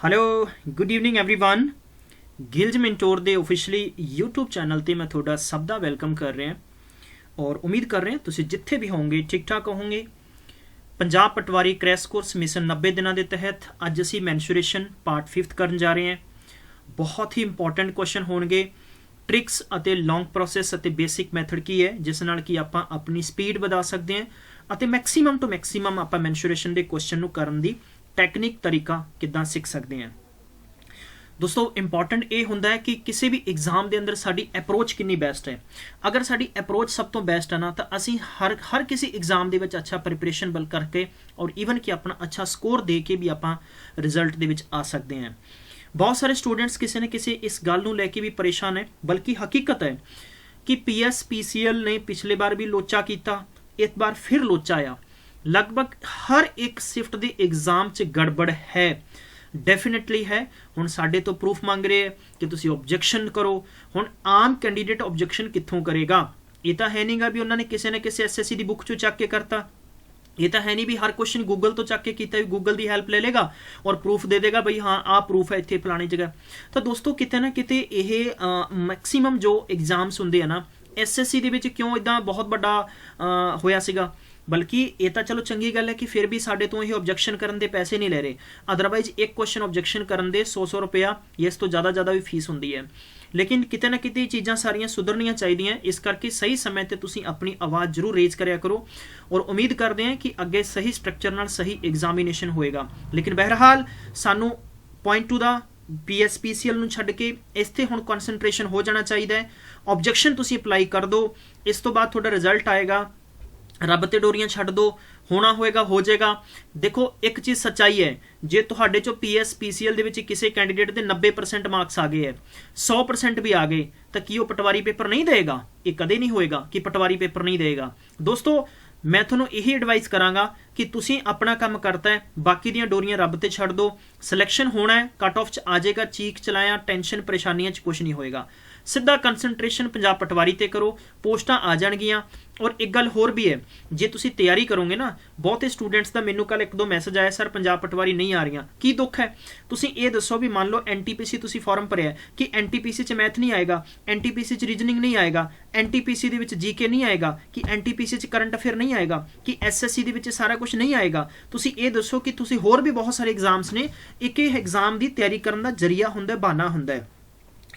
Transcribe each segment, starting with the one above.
Hello good evening everyone. Gillz mentor दे officially YouTube channel ते मैं थोड़ा सब दा वेलकम कर रहे हैं और उम्मीद कर रहे हैं तुसी जिथे भी होंगे ठीक ठाक होंगे। पंजाब पटवारी क्रैश कोर्स मिशन 90 दिनों के तहत अज असी मैंसुरेशन पार्ट 5 करन जा रहे हैं। बहुत ही इंपॉर्टेंट क्वेश्चन होंगे। ट्रिक्स अते लॉन्ग प्रोसैस अते बेसिक मैथड की है जिस नाल कि आपां अपनी स्पीड वधा सकते हैं अते मैक्सीमम टू मैक्सीमम आपां मैंसुरेशन के क्वेश्चन नूं करन दी टैक्निक तरीका किदां सीख सकते हैं। दोस्तों इंपॉर्टेंट ये होंदा है कि किसी भी एग्जाम के अंदर साडी अप्रोच कितनी बेस्ट है। अगर साडी अप्रोच सब तो बेस्ट है ना तो असी हर किसी एग्जाम के अच्छा प्रिपरेशन बल करके और ईवन कि अपना अच्छा स्कोर दे के भी आप रिजल्ट के आ सकते हैं। बहुत सारे स्टूडेंट्स किसी न किसी इस गल नूं लैके भी परेशान है, बल्कि हकीकत है कि PSPCL ने पिछले बार भी लोचा किया, इस बार फिर लोचा आया। लगभग हर एक शिफ्ट के एग्जाम च गड़बड़ है, डेफिनेटली है। हुण साडे तो प्रूफ मांग रहे हैं कि तुसी ऑब्जेक्शन करो। हुण आम कैंडीडेट ऑब्जेक्शन कित्थों करेगा? ये तो है नहीं गा भी उन्होंने किसी न किसी SSC की बुक चो चक के करता। ये तो है नहीं भी हर क्वेश्चन गूगल तो चक के किया, गूगल की हेल्प ले लेगा और प्रूफ दे देगा भाई हाँ आ प्रूफ है इतने फलानी जगह। तो दोस्तों किते ना किते यह मैक्सीमम जो एग्जाम्स होंगे है ना SSC दे विच क्यों इदा बहुत बड़ा होया सीगा, बल्कि ये तो चलो चंगी गल है कि फिर भी साडे तो ये ऑब्जेक्शन करन दे पैसे नहीं ले रहे। अदरवाइज एक क्वेश्चन ऑब्जेक्शन करन दे 100 रुपया या इस तो ज़्यादा भी फीस होंदी है। लेकिन किते ना किते चीज़ां सारियां सुधरनियां चाहिए। इस करके सही समय ते तुसीं अपनी आवाज़ जरूर रेज करया करो और उम्मीद करते हैं कि अगे सही स्ट्रक्चर नाल सही एग्जामिनेशन होएगा। लेकिन बहरहाल सानू पॉइंट टू द PSPCL नूं छड्ड के इत्थे हुण कॉन्सनट्रेशन हो जाना चाहिए। ऑब्जेक्शन तुसीं अप्लाई कर दो, इस तो बाद तुहाडा रिजल्ट आएगा। रब ते डोरियां छड्ड दो, होना होएगा हो जाएगा। देखो एक चीज़ सच्चाई है, जे तुहाडे चो PSPCL दे विच किसी कैंडीडेट के 90% मार्क्स आ गए है, 100% भी आ गए, तो कि वो पटवारी पेपर नहीं देगा? ये कदे नहीं होएगा कि पटवारी पेपर नहीं देगा। दोस्तों मैं थोनों यही एडवाइस करांगा कि तुसीं अपना काम करता है, बाकी दियां डोरियां रब ते छड्ड दो। सिलेक्शन होना है, कट ऑफ च आ जाएगा, चीख चलाया टेंशन परेशानियां च कुछ नहीं होएगा। सीधा कंसनट्रेशन पंजाब पटवारी ते करो, पोस्टां आ जाणगियां। और एक गल होर भी है, जे तुसी तैयारी करोगे ना, बहुते स्टूडेंट्स का मैनू कल 1-2 मैसेज आया सर पंजाब पटवारी नहीं आ रही, की दुख है? तुसी ये दसो भी मान लो NTPC तुसी फॉर्म भरिया कि NTPC च मैथ नहीं आएगा, NTPC च रीजनिंग नहीं आएगा, NTPC दे विच GK नहीं आएगा, कि NTPC च करंट अफेयर नहीं आएगा, कि SSC दे विच सारा कुछ नहीं आएगा। तुसी ये दसो कि तुसी होर भी बहुत सारे एग्जाम्स ने, एक एग्जाम की तैयारी करने का जरिया हुंदा, बहाना हुंदा है।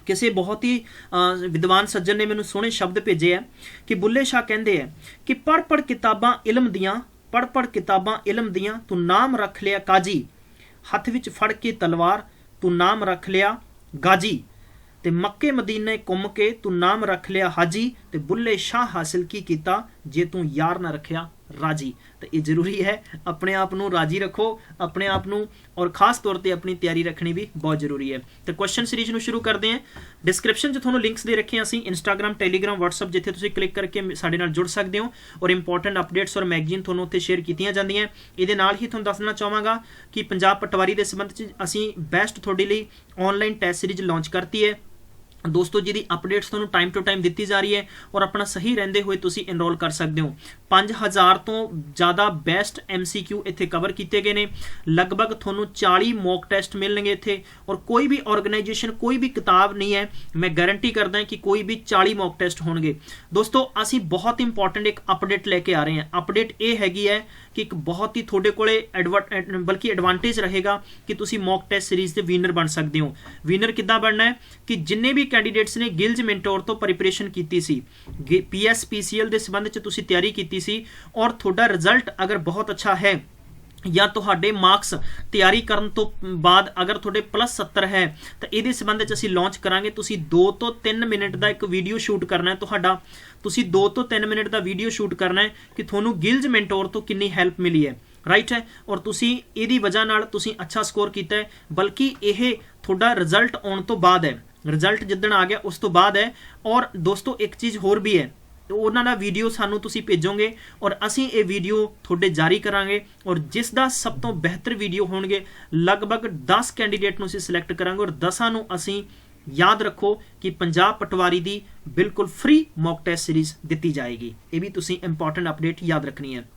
किसी बहुत ही विद्वान सज्जन ने मैंने सोहने शब्द भेजे है कि बुल्ले शाह कहते हैं कि पढ़ पढ़ किताबां इलम दियां, पढ़ पढ़ किताबां इलम दियां, तू नाम रख लिया काजी, हथ विच फड़ के तलवार तू नाम रख लिया गाजी, ते मक्के मदीने घूम के तू नाम रख लिया हाजी, ते बुल्ले शाह हासिल की कीता जे तू यार ना रखिया राजी। तो ये जरूरी है, अपने आप को राजी रखो, अपने आप को, और खास तौर पर अपनी तैयारी रखनी भी बहुत जरूरी है। तो क्वेश्चन सीरीज में शुरू करते हैं। डिस्क्रिप्शन जो थोड़ा लिंक्स दे रखे हैं असीं, इंस्टाग्राम टैलीग्राम व्हाट्सअप, जिथे तुसीं क्लिक करके साडे नाल जुड़ सकते हो और इंपॉर्टेंट अपडेट्स और मैगजीन थोनों उत्ते शेयर कीतियां जांदियां। इहदे नाल ही तुहानूं दसना चाहांगा कि पंजाब पटवारी के संबंध च असीं बेस्ट तुहाडे लई ऑनलाइन टेस्ट सीरीज लॉन्च करती है दोस्तों, जिहदी अपडेट्स तुहानूं टाइम टू टाइम दी जा रही है और अपना सही रहंदे हुए तुसीं इनरोल कर सकते हो। 5000 तो ज़्यादा बेस्ट MCQ इत्थे कवर किए गए हैं। लगभग तुहानूं 40 मॉक टेस्ट मिलणगे इत्थे, और कोई भी ऑर्गेनाइजेशन कोई भी किताब नहीं है, मैं गारंटी करदा कि कोई भी 40 मॉक टेस्ट होणगे। दोस्तों असीं बहुत इंपॉर्टेंट एक अपडेट लेके आ रहे हैं। अपडेट ये हैगी है कि एक बहुत ही थोड़े कोले बल्कि एडवांटेज रहेगा कि तुसी मॉक टेस्ट सीरीज के विनर बन सकते हो। विनर किद्दां बनना है कि जिन्ने भी कैंडीडेट्स ने गिल्ज मेंटोर तो प्रिपरेशन की सी, PSPCL के संबंध च तुसी तैयारी की सी, और थोड़ा रिजल्ट अगर बहुत अच्छा है या तुहाडे मार्क्स तैयारी करन तो बाद अगर थोड़े +70 है, तो ये संबंध च असीं लॉन्च करांगे। तुसीं 2 तो 3 मिनट का एक वीडियो शूट करना है तुहाडा, तुसीं 2 तो 3 मिनट का वीडियो शूट करना है कि तुहानूं गिल्ज मेंटोर तो कितनी हैल्प मिली है, राइट है, और तुसीं इहदी वजह नाल तुसीं अच्छा स्कोर कीता है। बल्कि यह थोड़ा रिजल्ट आउण तो बाद है, रिजल्ट जिद्दण आ गया उस तो बाद है। और दोस्तों एक चीज़ होर भी है, उन्हां दा वीडियो सानू तुसी भेजोगे और असीं ये वीडियो थोड़े जारी करांगे, और जिस दा सब तो बेहतर वीडियो होणगे लगभग 10 कैंडीडेट नूं असीं सिलेक्ट करांगे और 10 नूं असीं याद रखो कि पंजाब पटवारी दी बिल्कुल फ्री मॉक टेस्ट सीरीज दी जाएगी। ये भी तुसीं इंपॉर्टेंट अपडेट याद रखनी है।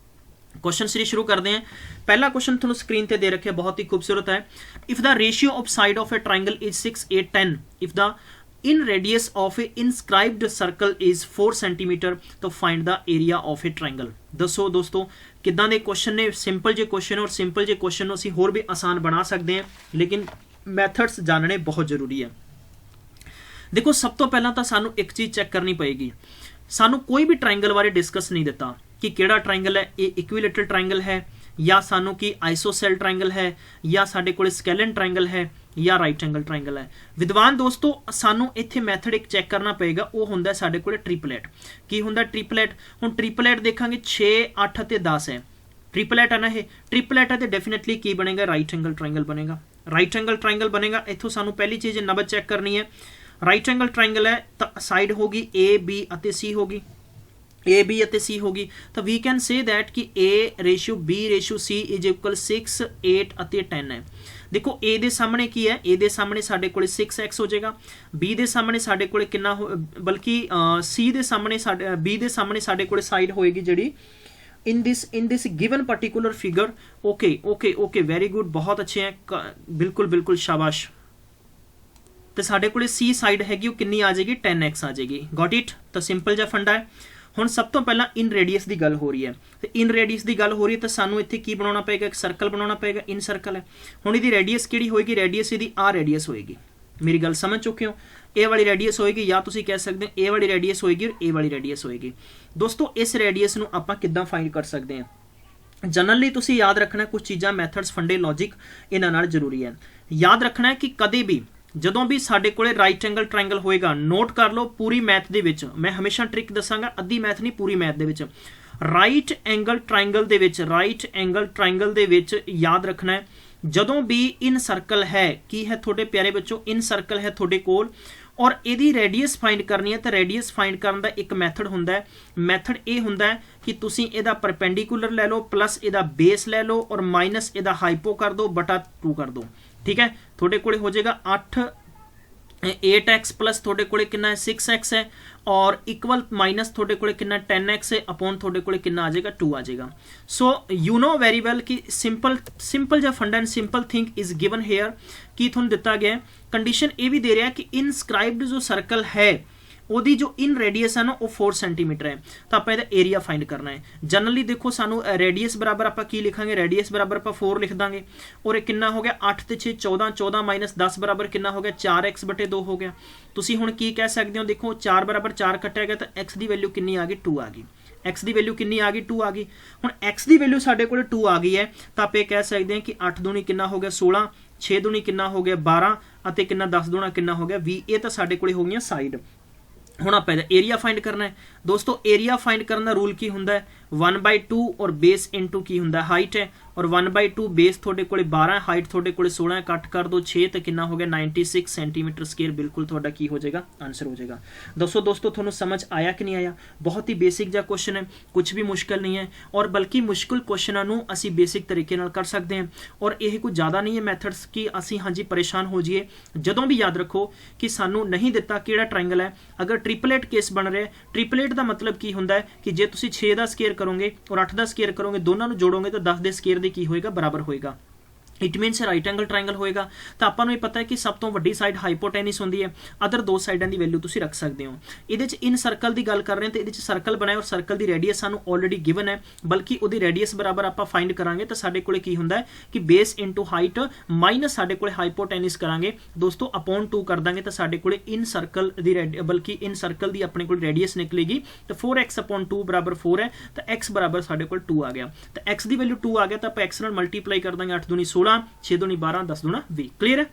क्वेश्चन सीरीज शुरू करते हैं। पहला क्वेश्चन थोड़ा स्क्रीन पे दे रखे, बहुत ही खूबसूरत है। If the ratio of side of a triangle is 6, 8, 10, if the inradius of a inscribed circle is 4 centimetre, तो find the area of a triangle. दसो दोस्तों किदां दे क्वेश्चन ने, सिंपल जे क्वेश्चन और सिंपल जे क्वेश्चन ਨੂੰ ਅਸੀਂ ਹੋਰ भी आसान बना सकते हैं, लेकिन मैथड्स जानने बहुत जरूरी है। देखो सब तो पहला तो सानू एक चीज़ चेक करनी पएगी, सानू कोई भी ट्राइंगल बारे डिस्कस नहीं दिता कि केड़ा ट्राइंगल है, ये इक्विलेटरल ट्राइंगल है या सानू की आइसोसेल ट्राइंगल है या साडे कोले स्केलन ट्राइंगल है या राइट एंगल ट्राइंगल है। विद्वान दोस्तों सानू इत्थे मैथड एक चेक करना पएगा, वो हुंदा साडे कोले ट्रिपलेट। की हुंदा ट्रिपलेट? हुण ट्रिपलेट देखांगे 6, 8 ते 10 है, ट्रिपलेट है ना, ये ट्रिपलेट है तो डेफिनेटली की बनेगा, राइट एंगल ट्राइंगल बनेगा। राइट एंगल ट्राइंगल बनेगा, इत्थों सानू पहली चीज़ नंबर चेक करनी है। राइट एंगल ट्राइंगल है तो साइड होगी ए बी अते सी होगी, ए बी अते सी होगी, तो वी कैन से दैट कि A ratio B ratio C is equal 6, 8 अते 10 है। देखो ए दे सामने की है, ए दे सामने साडे कोले 6x हो जाएगा, बी दे सामने साडे कोले कितना बल्कि सी दे सामने साडे बी दे सामने साडे कोले साइड होएगी जिहड़ी in this given particular figure। Okay very good, बहुत अच्छे हैं, बिल्कुल बिल्कुल शाबाश। तो साडे कोले सी साइड हैगी वो कितनी आ जाएगी, 10x आ जाएगी। Got it? तो सिंपल जा फंडा है। हुण सब तो पहला इन रेडियस की गल हो रही है, तो इन रेडियस की गल हो रही है तो सानू इत्थे की बनाना पेगा, एक सर्कल बनाना पेगा, इन सर्कल है। हुण इहदी रेडियस किहड़ी होएगी, रेडियस इहदी आ रेडियस होएगी। मेरी गल समझ चुके हो? ए वाली रेडियस होएगी या तुसीं कह सकते हैं ए वाली रेडियस होएगी और ए वाली रेडियस होएगी। दोस्तों इस रेडियस नूं आपां किद्दां फाइंड कर सकते हैं? जनरली तुसीं याद रखना कुछ चीज़ां, मैथड्स, फंडे, लॉजिक इन्हां नाल जरूरी है। याद रखना है कि कदे भी जदों भी साडे कोले राइट एंगल ट्राइंगल होएगा, नोट कर लो पूरी मैथ दे विच, मैं हमेशा ट्रिक दसांगा, अद्धी मैथ नहीं पूरी मैथ दे विच, राइट एंगल ट्राइंगल दे विच, राइट एंगल ट्राइंगल दे विच याद रखना है जदों भी इन सर्कल है, की है थोड़े प्यारे बच्चों, इन सर्कल है थोड़े कोल और इहदी रेडियस फाइंड करनी है, तो रेडियस फाइंड करन दा एक मैथड हुंदा है। मैथड ये हुंदा है कि तुसीं इहदा परपेंडिकुलर ले लो, प्लस इहदा बेस ले लो और माइनस इहदा हाइपो कर दो, बटा 2 कर दो। ठीक है, थोड़े कोले हो जाएगा 8x प्लस थोड़े कोले कितना है 6x है, और इक्वल माइनस थोड़े कोले कितना 10x है, अपॉन थोड़े कोले कितना आ जाएगा 2 आ जाएगा। So you know very well कि सिंपल जो फंडा and simple thing is given here की थोड़ा दिता गया है। कंडीशन ये भी दे रहा है कि इनस्क्राइब्ड जो सर्कल है ओदी जो इन रेडियस है ना वो 4 सेंटीमीटर है, तो आप एरिया फाइंड करना है। जनरली देखो सानू रेडियस बराबर आप की लिखांगे, रेडियस बराबर आप 4 लिख देंगे, और एक कितना हो गया 8 ते 6 14, 14 माइनस 10 बराबर कितना हो गया 4x बटे 2 हो गया। तुसी हुण की कह सकते हो, देखो 4 बराबर 4 कट्टिया गया तो x की वैल्यू कितनी आ गई 2 आ गई, x की वैल्यू कितनी आ गई 2 आ गई। हुण x की वैल्यू साडे कोल 2 आ गई है, तो आप कह सकते हैं कि 8 दूनी कितना हो गया 16, 6 दूनी कितना हो गया 12 अते कितना 10 दूना कितना हो गया 20। ये तो साडे कोल हो गई साइड। हुण आपां एरिया फाइंड करना है। दोस्तों एरिया फाइंड करने का रूल की हुंदा है 1/2 और बेस इंटू की हुंदा है हाइट है, और 1/2 बेस थोड़े कोले 12 हाइट थोड़े कोले 16 कट कर दो 6 तो कितना हो गया 96 सेंटीमीटर स्केयर। बिल्कुल थोड़ा की हो जाएगा आंसर हो जाएगा। दोस्तों थोड़ा समझ आया कि नहीं आया? बहुत ही बेसिक जा क्वेश्चन है, कुछ भी मुश्किल नहीं है, और बल्कि मुश्किल क्वेश्चनों नूं असी बेसिक तरीके नाल कर सकते हैं, और यह कुछ ज़्यादा नहीं है मैथड्स कि असी हाँ जी परेशान हो जाइए। जदों भी याद रखो कि सानू नहीं दिता किहड़ा ट्राइंगल है, अगर ट्रिपलेट केस बन रहा है, ट्रिपलेट का मतलब की हुंदा है कि जे तुसी 6 का स्केयर करोगे और 8 का स्केयर करोगे, दोनों को जोड़ोगे तो 10 के स्केयर की होएगा बराबर होएगा। इट मीनस राइट एंगल ट्राइंगल होएगा। तो आपां नूं पता है कि सब तो वड्डी साइड हाइपोटेनिस होंदी है, अदर दो साइडां की वैल्यू तुसीं रख सकते हो। इहदे च इन सर्कल की गल कर रहे हैं तो इहदे च सर्कल बनाया और सर्कल की रेडियस सानूं ऑलरेडी गिवन है, बल्कि उहदी रेडियस बराबर आपां फाइंड करांगे तो साडे कोले की हुंदा है कि बेस इंटू हाइट माइनस साडे कोले हाइपोटेनिस करांगे दोस्तों अपॉन 2 कर देंगे तो साडे कोले इन सर्कल दी बल्कि इन सर्कल की अपने कोल रेडियस निकलेगी तो 4x अपॉन 2 बराबर 4 है, तो x बराबर साडे कोल 2 आ गया। तो x की वैल्यू 2 आ गया तो आप x नाल मल्टीप्लाई कर देंगे 8 दूनी 16, 6 दूनी 12, 10 दूना 20। क्लियर है?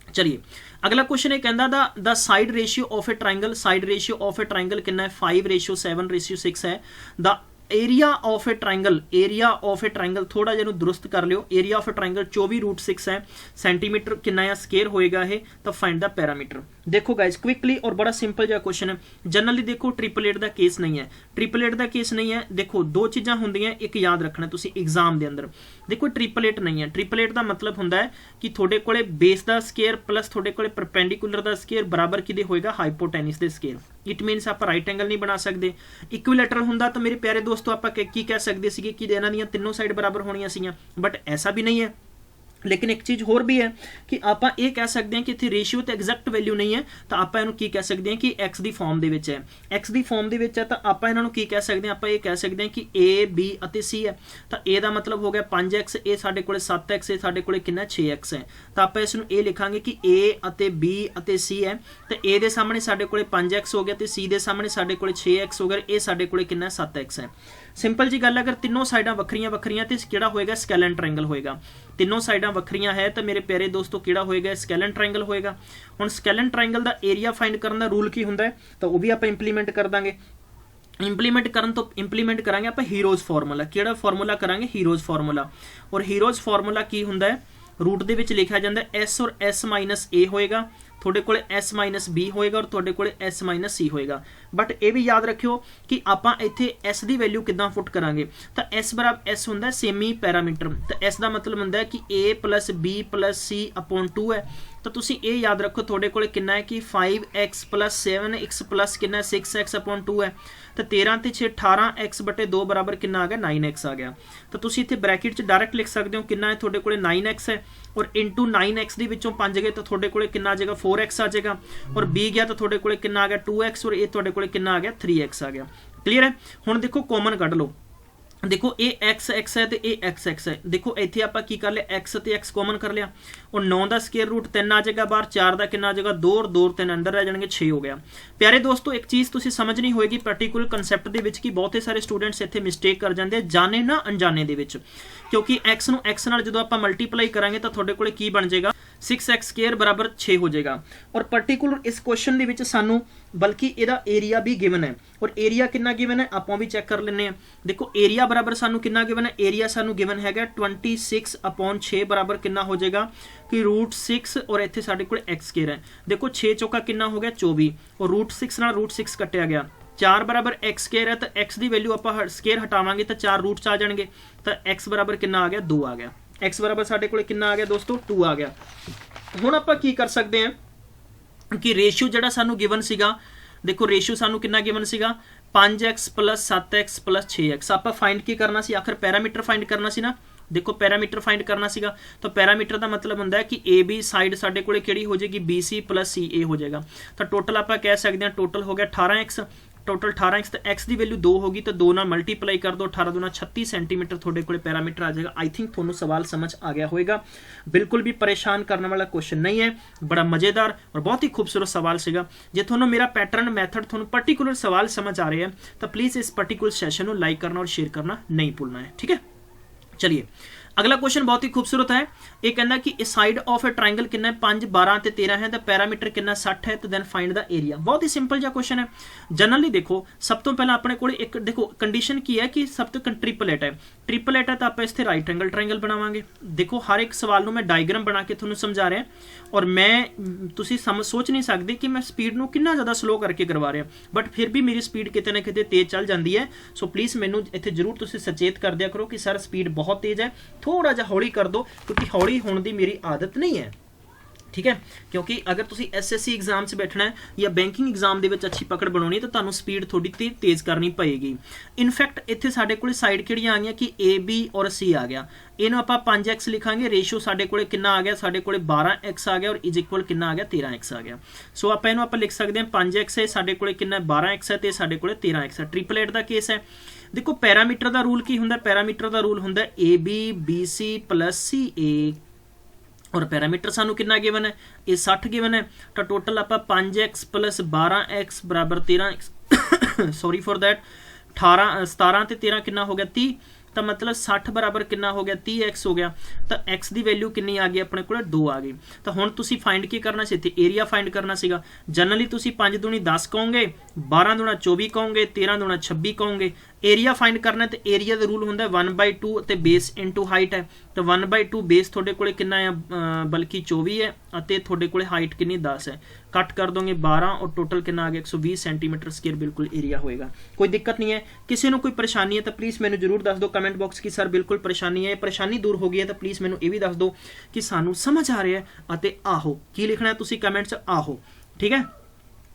चलिए अगला क्वेश्चन है कहंदा the side ratio of a triangle, side ratio of a triangle कितना है 5:7:6 है। The area of a triangle, area of a triangle थोड़ा जिहा दुरुस्त कर लियो, एरिया ऑफ ए ट्राइंगल 24√6 है, सेंटीमीटर कितना है स्केयर होएगा है, तो फाइंड द पैरामीटर। देखो गाइज क्विकली और बड़ा सिंपल जिहा क्वेश्चन है। जनरली देखो ट्रिपलेट का केस नहीं है, ट्रिपलेट का केस नहीं है। देखो दो चीज़ां होंदियां, एक याद रखना तुसीं एग्जाम के अंदर, देखो ट्रिपलेट नहीं है। ट्रिपलेट का मतलब हुंदा है कि थोड़े कोले बेस का स्केयर प्लस थोड़े कोले परपेंडिकुलर का स्केयर बराबर किहदे होएगा हाइपोटेनिस के स्केयर। ਇਟ ਮੀਨਸ ਆਪਾਂ ਰਾਈਟ ਐਂਗਲ ਨਹੀਂ ਬਣਾ ਸਕਦੇ। ਇਕੁਇਲੈਟਰਲ ਹੁੰਦਾ ਤਾਂ ਮੇਰੇ ਪਿਆਰੇ ਦੋਸਤੋ ਆਪਾਂ ਕੀ ਕਹਿ ਸਕਦੇ ਸੀਗੇ ਕਿ ਇਹਨਾਂ ਦੀਆਂ ਤਿੰਨੋਂ ਸਾਈਡ ਬਰਾਬਰ ਹੋਣੀਆਂ ਸੀਗੀਆਂ, ਬਟ ਐਸਾ ਵੀ ਨਹੀਂ ਹੈ। लेकिन एक चीज़ होर भी है कि आप ये कह सकते हैं कि इतने रेशियो तो एग्जैक्ट वैल्यू नहीं है, तो आप इन्हों की कह सकते हैं कि एक्स की फॉर्म दे विच है, एक्स की फॉर्म दे विच है, तो आप इन्हों की कह सकते हैं, आप ये कह सकते हैं कि ए बी और सी है। तो ए का मतलब हो गया 5x, ए साढ़े को 7x, ए साढ़े को कितना 6x है। तो आप इसनों ये लिखांगे कि ए और बी और सी है, तो ए के सामने साढ़े को 5x हो गया, तो सी के सामने साढ़े को 6x हो गया, ए साढ़े को कितना 7x है। सिंपल जी गल, अगर तीनों साइडां वक्रियां वक्रियां तो किहड़ा होएगा, स्केलन ट्रायंगल होएगा। तीनों साइडां वक्रियां है तो मेरे प्यारे दोस्तों किहड़ा होएगा, स्केलन ट्रायंगल होएगा। हुण स्केलन ट्रायंगल दा एरिया फाइंड करन दा रूल की हुंदा है, तो वो भी आप इंप्लीमेंट कर दांगे। इंप्लीमेंट करन तो इंप्लीमेंट करांगे आप हीरोज फार्मूला। किहड़ा फार्मूला करांगे, हीरोज फार्मूला। और हीरोज फार्मूला की हुंदा है, रूट दे विच लिखा जाता है एस और एस माइनस ए होएगा, थोड़े को एस माइनस बी होएगा और थोड़े को एस माइनस सी होएगा। बट ये भी याद रखियो कि आपां इत्थे एस की वैल्यू किद्दां फुट करांगे, तो एस बराबर एस हुंदा सेमी पैरामीटर, तो एस का मतलब हुंदा है कि ए प्लस बी प्लस सी अपॉन 2 है। तो तुसी ये याद रखो थोड़े को कितना है कि 5x प्लस 7x प्लस कितना 6x अपॉन 2 है, तो 13 ते 6 18x बटे 2 बराबर कितना आ गया 9x आ गया। तो तुसी इत्थे ब्रैकेट च डायरेक्ट लिख सकते हो कितना है, थोड़े को 9x है और इंटू 9x दे विचों 5 गए तो थोड़े को कितना आ जाएगा 4x आ जाएगा, और b गया तो थोड़े को कितना आ गया 2x, और ये थोड़े को कितना आ गया 3x आ गया। क्लीयर है। हुण देखो कॉमन कढ लो, देखो ये एक्स एक्स है तो ये एक्स एक्स है। देखो इत्थे आपां की कर लिया, एक्स ते एक्स कॉमन कर लिया, और 9 का स्केयर रूट 3 आ जाएगा बाहर, 4 का कितना आ जाएगा 2 और 2 3 अंदर रह जाएंगे 6 हो गया। प्यारे दोस्तों एक चीज़ तुसीं समझनी होएगी पर्टिकुलर कंसैप्ट दे विच कि बहुते सारे स्टूडेंट्स इत्थे मिसटेक कर जाते हैं जाने ना अनजाने दे विच, क्योंकि एक्स नूं एक्स नाल जदों आपां मल्टीप्लाई करांगे तो तुहाडे कोले की बन जाएगा 6x स्केयर बराबर 6 हो जाएगा। और पर्टिकुलर इस क्वेश्चन दे विच सानू बल्कि इहदा एरिया भी गिवन है, और एरिया कितना गिवन है आपां भी चैक कर लेने हैं। देखो एरिया बराबर सानू कितना गिवन है, एरिया सानू गिवन हैगा 26 अपॉन 6 बराबर कितना हो जाएगा कि रूट 6, और इत्थे साडे कोल x स्केयर है। देखो 6 चौका कितना हो गया 24, और रूट 6 नाल रूट 6 कटिया गया, 4 बराबर x स्केयर है, तो x की वैल्यू आप स्केयर हटावांगे तो 4 रूट आ जाएंगे, तो x बराबर कितना आ गया 2 आ गया। x बराबर साडे कोल कितना आ गया दोस्तों 2 आ गया। हुण आपां की कर सकते हैं कि रेशियो जिहड़ा सानू गिवन सीगा, देखो रेशियो सानू कितना गिवन सीगा 5x plus 7x plus 6x। आपां फाइंड की करना सी, आखिर पैरामीटर फाइंड करना सी ना। देखो पैरामीटर फाइंड करना सीगा, तो पैरामीटर का मतलब होंदा है कि ए बी साइड साडे कोले किहड़ी हो जाएगी BC प्लस CA हो जाएगा। तो टोटल आपां कह सकते हैं टोटल हो गया 18x, टोटल 18x, तो x की वैल्यू 2 होगी तो 2 नाल मल्टीप्लाई कर दो, 18 दूना 36 सेंटीमीटर थोड़े को पैरामीटर आ जाएगा। आई थिंक थोड़ा सवाल समझ आ गया होगा, बिल्कुल भी परेशान करने वाला क्वेश्चन नहीं है, बड़ा मजेदार और बहुत ही खूबसूरत सवाल सीगा। जे थोड़ा मेरा पैटर्न मैथड थोड़ा पर्टिकुलर सवाल समझ आ रहे हैं तो प्लीज़ इस पर्टिकुलर सैशन को लाइक करना और शेयर करना नहीं भूलना है, ठीक है। चलिए अगला क्वेश्चन बहुत ही खूबसूरत है, ये कहना कि साइड ऑफ ए ट्रायंगल कितना 5 12 ते 13 है, तो पैरामीटर कितना 60 है, तो देन फाइंड द एरिया। बहुत ही सिंपल जा क्वेश्चन है। जनरली देखो सब तो पहले अपने को एक देखो कंडीशन की है कि सब तो ट्रिपलेट है, ट्रिपलेट है तो आप इससे राइट एंगल ट्रायंगल बनावांगे। देखो हर एक सवाल में डायग्राम बना के थोड़ा समझा रहे हैं, और मैं तुसी सोच नहीं सकते कि मैं स्पीड नूं कितना ज़्यादा स्लो करके करवा रहा, बट फिर भी मेरी स्पीड किते ना किते तेज चल जाती है। सो प्लीज़ मैनू इत्थे जरूर तुसी सचेत कर दिया करो कि सर स्पीड बहुत तेज है, थोड़ा जा हौली कर दो, क्योंकि हौली होने की मेरी आदत नहीं है, ठीक है। क्योंकि अगर तुसी SSC एग्जाम से बैठना है या बैंकिंग एग्जाम दे विच अच्छी पकड़ बनानी तो तुहानू स्पीड थोड़ी तेज करनी पएगी। इनफैक्ट इत्थे साडे कोले साइड किहड़ियां आ गईयां कि A B और C आ गया, इहनूं आपां 5x लिखांगे, रेशियो साडे कोले कितना आ गया, साडे कोले 12x आ गया, और इज इक्वल कितना आ गया 13x आ गया। सो आपां इहनूं आपां लिख सकते हैं 5x है, साडे कोले कितना 12x है, तो साडे कोले 13x है। ट्रिपलेट का केस है। देखो पैरामीटर का रूल की हुंदा, पैरामीटर का रूल हुंदा AB BC प्लस CA, और पैरामीटर सानू कितना गिवन है, ये 60 गिवन है, तो टोटल आप 5x प्लस 12x बराबर 13x सॉरी फॉर दैट 18 17 ते 13 कितना हो गया 30, तो मतलब 60 बराबर कितना हो गया 30x हो गया। तो x की वैल्यू कितनी आ गई अपने को 2 आ गई। तो हुण तुसी फाइंड की करना सी, इत्थे एरिया फाइंड करना सीगा। जनरली तुसी 5 दूनी 10 कहोगे, 12 दूना 24 कहोगे, 13 दूना 26 कहोगे। एरिया फाइंड करना तो एरिया का रूल होंगे 1/2 ते बेस इंटू हाइट है, तो 1/2 बेस थोड़े को कितना है बल्कि 24 है, और थोड़े को हाइट कितनी 10 है, कट कर दोगे 12, और टोटल कितना आ गया 120 सेंटीमीटर स्क्वायर बिल्कुल एरिया होएगा। कोई दिक्कत नहीं है, किसी को कोई परेशानी है तो प्लीज़ मैंने जरूर दस दो कमेंट बॉक्स की सर बिल्कुल परेशानी है, परेशानी दूर हो गई है तो प्लीज़ मैंने ये भी दस दो कि सानू समझ आ रहा है, आहो की लिखना है तुसी कमेंट च आहो, ठीक है।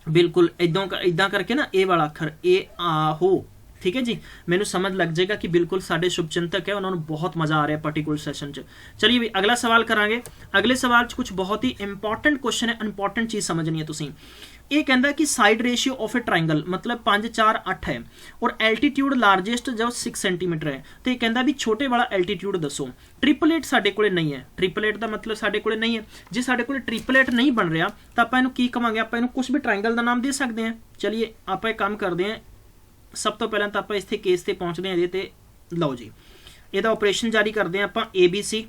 बिल्कुल इदां करके ना ए वाला अखर ए आहो, ठीक है जी, मैनू समझ लग जाएगा कि बिल्कुल साडे शुभचिंतक है, उन्होंने बहुत मजा आ रहा है पर्टिकुलर सैशन च। चलिए भी अगला सवाल करांगे। अगले सवाल च कुछ बहुत ही इंपॉर्टेंट क्वेश्चन है, इंपॉर्टेंट चीज़ समझनी है तुसीं। ये कहता कि side ratio of a triangle मतलब 5 4 8 है और एल्टीट्यूड लार्जेस्ट जो 6 सेंटीमीटर है, तो ये कहता भी छोटे वाला एल्टीट्यूड दसो। ट्रिपलेट साडे कोले नहीं है, ट्रिपलेट का मतलब साडे कोले नहीं है। जे साडे कोले ट्रिपलेट नहीं बन रहा तो आपां इहनूं की कहांगे, आपां इहनूं कुछ भी ट्राइंगल का नाम दे सकते हैं। चलिए आपां एक काम करते हैं, सब तो पहले तो आप इत्थे केस ते पहुँचते हैं ये, लो जी ਇਹਦਾ ऑपरेशन जारी करते हैं आप ABC,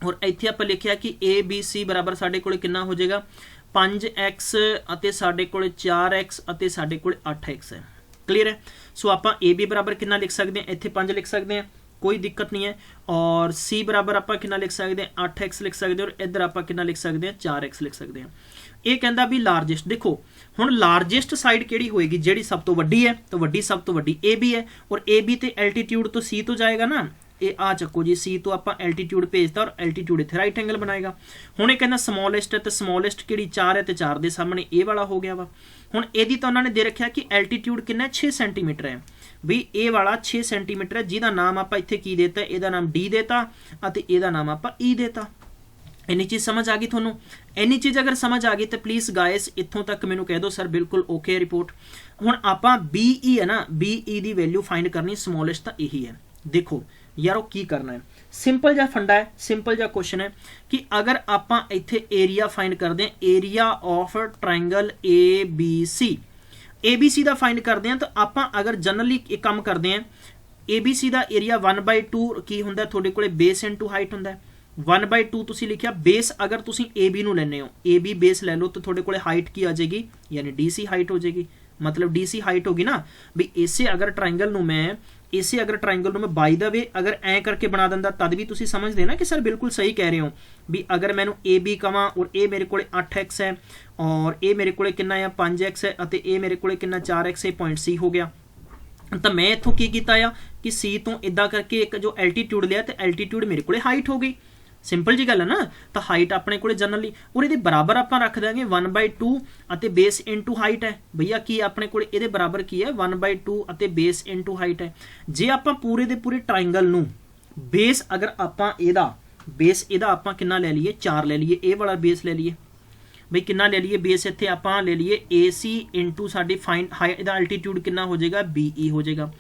और इत्थे आप लिखिया कि ABC बराबर साडे कोले कितना हो जाएगा 5x अते साडे कोले 4x अते साडे कोले 8x है। क्लीयर है। सो आप AB बराबर कितना लिख सकते हैं, इत्थे 5 लिख सकते हैं, कोई दिक्कत नहीं है। और C बराबर आप कितना लिख सकते हैं 8x लिख सकते हैं, और इधर आप कितना लिख सकते हैं 4x लिख सकते हैं। ये कहता भी लार्जेस्ट, देखो हुण लार्जेस्ट साइड किहड़ी होएगी, जिहड़ी सब तो वड्डी है, तो वड्डी सब तो वड्डी AB है, और AB ते एल्टीट्यूड तो C तो जाएगा ना, ये आ चक्को जी C तो आप एल्टीट्यूड भेजता और एल्टीट्यूड इत्थे राइट एंगल बनाएगा। हुण ये कहना स्मॉलेस्ट है, तो स्मॉलेस्ट किहड़ी 4 है, तो 4 दे सामने ए वाला हो गया वा। हुण इहदी तो उन्होंने दे रखा कि एल्टीट्यूड कितना 6 सेंटीमीटर है, भी ए वाला 6 सेंटीमीटर है, जिहदा नाम आप इत्थे की देता, इहदा नाम D देता अते इहदा नाम आप E देता। इन्नी चीज़ समझ आ गई थोनों। इन्नी चीज़ अगर समझ आ गई तो प्लीज़ गाइस इत्थों तक मैनू कह दो सर बिल्कुल ओके रिपोर्ट। हुण आपां BE है ना, BE दी वैल्यू फाइंड करनी, स्मॉलेस्ट तो यही है। देखो यारो की करना है, सिंपल जा फंडा है, सिंपल जा क्वेश्चन है कि अगर आपां इत्थे एरिया फाइंड करते हैं, एरिया ऑफ ट्राइंगल ABC का फाइंड करते हैं, तो आपां अगर जनरली एक काम करते हैं, ABC का एरिया 1/2 की हुंदा, थोड़े कोले बेस इनटू हाइट हुंदा। 1/2 तुसी लिखिया, बेस अगर तुसी AB नूं लैने हो, AB बेस ले लो, तो थोड़े कोले हाइट की आ जाएगी, यानी DC हाइट हो जाएगी, मतलब DC हाइट होगी ना भी। इसे अगर ट्राइंगल नूं मैं बाय द वे अगर ऐ करके बना दिंदा, तद भी तुसी समझ देना कि सर बिल्कुल सही कह रहे हो भी। अगर मैनू AB कवां और ए मेरे कोले 8x है, और ए मेरे कोले कितना है 5x है, अते ए मेरे कोले कितना 4x है, पॉइंट C हो गया। तो मैं इत्थों की कीता आ कि C तो इदा करके एक जो एल्टीट्यूड लिया, तो एल्टीट्यूड मेरे कोले हाइट हो गई। सिंपल जी गल है ना। तो हाइट अपने को जनरली और ये बराबर आप रख देंगे 1/2 अते बेस इनटू हाइट है। भैया की अपने को ये बराबर की है 1/2 अते बेस इनटू हाइट है। जे आप पूरे दे पूरे ट्राइंगल नू बेस अगर आप बेस इहदा आप कितना ले लीए 4 ले लीए, ए वाला बेस ले लीए बई कितना ले लीए बेस, इत्थे आप ले लीए AC इंटू साडी फाइंड हाइट, इहदा अल्टीट्यूड कितना हो जाएगा BE हो जाएगा।